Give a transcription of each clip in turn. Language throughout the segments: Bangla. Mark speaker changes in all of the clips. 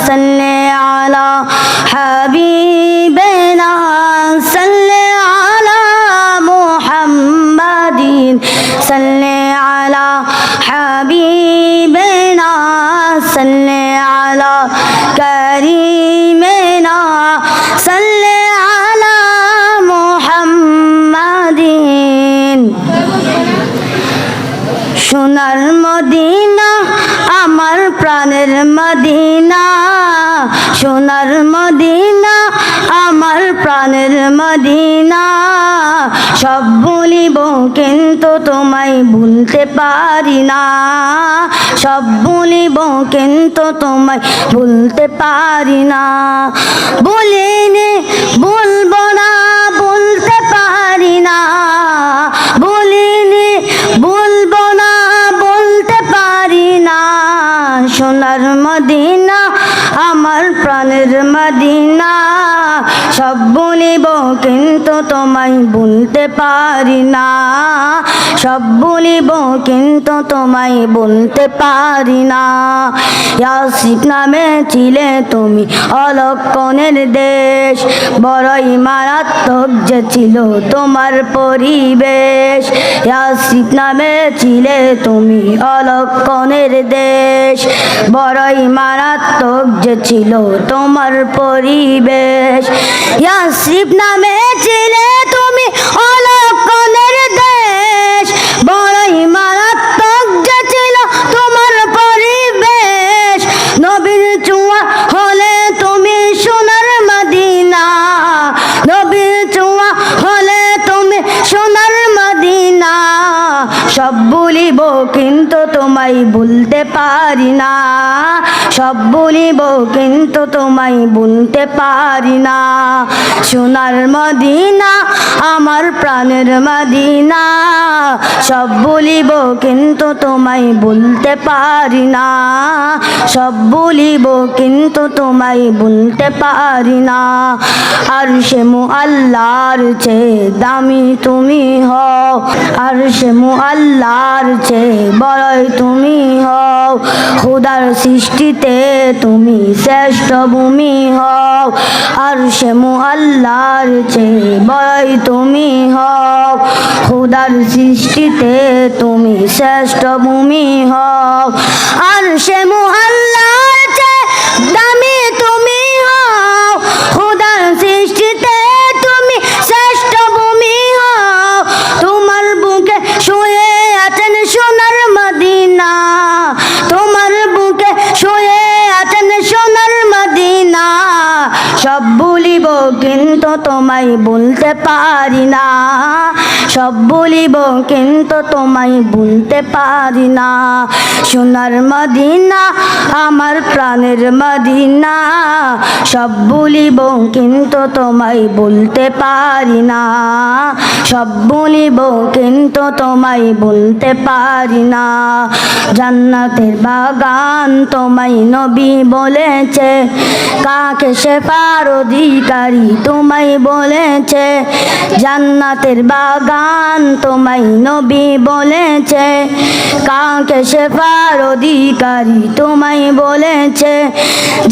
Speaker 1: সাল্লি আলা হাবিবিনা সাল্লি আলা মুহাম্মাদিন সাল্লি আলা হাবিবিনা সাল্লি আলা কারীমিনা সাল্লি আলা মুহাম্মাদিন। সোনার মদিনা আমার প্রাণের মদিনা, সোনার মদিনা আমার প্রাণের মদিনা। সব বলিব কিন্তু তোমায় ভুলতে পারি না, সব বলিব কিন্তু তোমায় ভুলতে পারি না। বলিনি বলবো না বলতে পারি না, বলিনি বলবো না বলতে পারি না। সোনার মদিনা আমার প্রাণের মদিনা, সব বলিব কিন্তু তোমায় ভুলতে পারি না, সব বলিব কিন্তু তোমায় বলতে পারি না। ইয়াসরিব নামে ছিলে তুমি অলক্ষণের দেশ, বড়ই মারাত্মক যে ছিল তোমার পরিবেশ। ইয়াসরিব নামে ছিলে তুমি অলক্ষণের দেশ, বড়ই মারাত্মক যে ছিল তোমার পরিবেশ। ইয়াসরিব নামে ছিলে তুমি অলক্ষণের দেশ, বড়ই মারাত্মক যে ছিল তোমার পরিবেশ। নবীর ছোঁয়া হলে তুমি সোনার মদিনা, নবীর ছোঁয়া হলে তুমি সোনার মদিনা। সব বলিব কিন্তু তোমায় ভুলতে পারি না, সব বলিব কিন্তু তোমায় ভুলতে পারি না। সোনার মদিনা আমার প্রাণের মদিনা, সব বলিব কিন্তু তোমায় ভুলতে পারি না, সব বলিব কিন্তু তোমায় ভুলতে পারি না। আরশে মুআল্লার চেয়ে দামি তুমি হও, আরশে মুআল্লার চেয়ে বড়ই তুমি হও। খোদার সৃষ্টিতে তুমি শ্রেষ্ঠ ভূমি হও, আরশে মুআল্লার চেয়ে বড়ই তুমি হও। খোদার সৃষ্টিতে তুমি শ্রেষ্ঠ ভূমি হও, আরশে মুআল্লার চেয়ে দামি তুমি হও। খোদার সৃষ্টিতে তুমি শ্রেষ্ঠ ভূমি হও। তোমার বুকে শুয়ে আছেন সোনার মদিনা, তোমার বুকে শুয়ে আছেন সোনার মদিনা। সব বলিব কিন্তু তোমায় বলতে পারি না, সব বলিব কিন্তু তোমায় বলতে পারি না। সোনার মদিনা আমার প্রাণের মদিনা, সব বলিব কিন্তু তোমায় বলতে পারি না, সব বলিব কিন্তু তোমায় বলতে পারি না। জান্নাতের বাগান তোমায় নবী বলেছে, কাকে শেফার অধিকারী তোমায় বলেছে। জান্নাতের বাগান তোমায় নবী বলেছে, কাকে শেফার অধিকারী তোমায় বলেছে।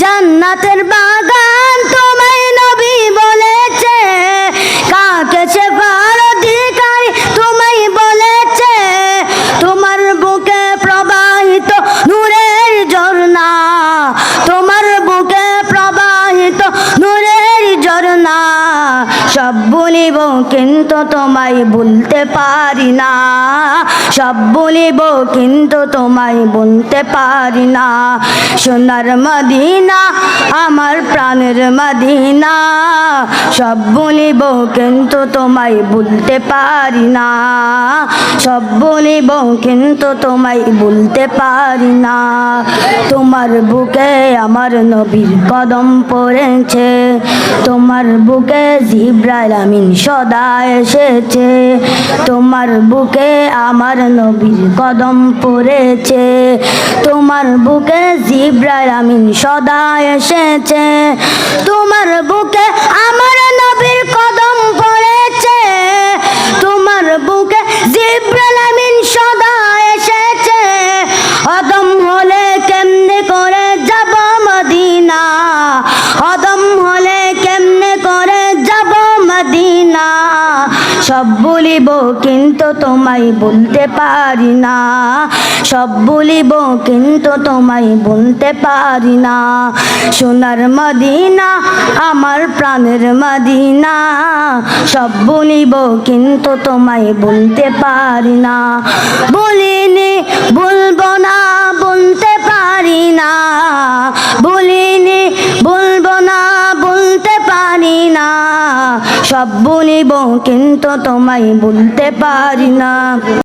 Speaker 1: জান্নাতের বাগান তোমায় নবী বলেছে, কাকে শেফার অধিকারী তোমায় বলেছে। তোমার বুকে প্রবাহিত নূরের ঝর্ণা, তোমার বুকে প্রবাহিত নূরের ঝর্ণা। সব বলিব কিন্তু তোমায় বলতে পারি না, সব বলিব কিন্তু তোমায় বলতে পারি না। সোনার মদিনা আমার প্রাণের মদিনা, সব বলিব কিন্তু তোমায় বলতে পারি না, সব বলিব কিন্তু তোমায় বলতে পারি না। তোমার বুকে আমার নবীর কদম পড়েছে, তোমার বুকে জিবরাইল আমিন সদা এসেছে। তোমার বুকে আমার নবীর কদম পড়েছে, তোমার বুকে জিবরাইল আমিন সদা এসেছে। তোমার বুকে আমার নবীর কদম পড়েছে, তোমার বুকে জিবরাইল আমিন সদা এসেছে। অদম হলে কেমনে করে যাব মদিনা, সব বলিব কিন্তু তোমায় বলতে পারি না, সব বলিব কিন্তু তোমায় বলতে পারি না। সোনার মদিনা আমার প্রাণের মদিনা, সব বলিব কিন্তু তোমায় বলতে পারি না। বলিনি বলবো না বলতে পারি না, বলিনি বলবো না বলতে পারি না, সব বলিব কিন্তু তোমায় বলতে পারি না।